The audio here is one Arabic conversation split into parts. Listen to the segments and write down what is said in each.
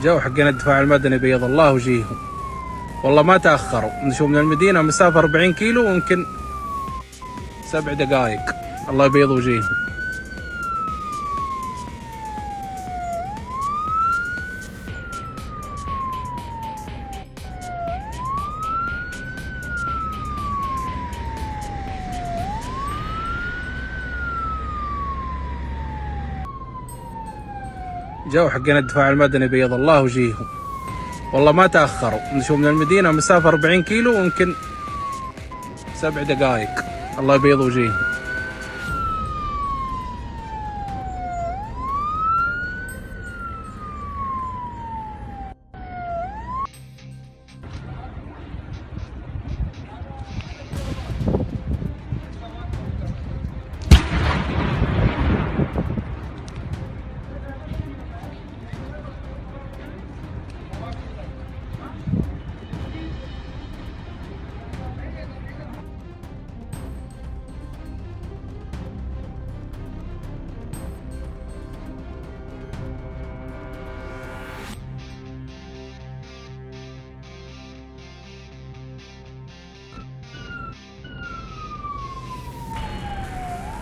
جو حقين الدفاع المدني بيض الله وجيههم، والله ما تأخروا. نشوف من المدينة مسافة 40 كيلو ويمكن 7 دقائق. الله يبيض وجيههم. جو حقين الدفاع المدني بيض الله وجيههم، والله ما تأخروا. نشوف من المدينة مسافة 40 كيلو ويمكن 7 دقائق. الله يبيض وجيههم.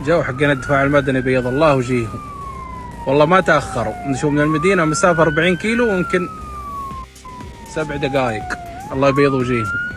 جو حقين الدفاع المدني بيض الله وجيههم، والله ما تأخروا. نشوف من المدينة مسافة 40 كيلو ويمكن 7 دقائق. الله يبيض وجيههم.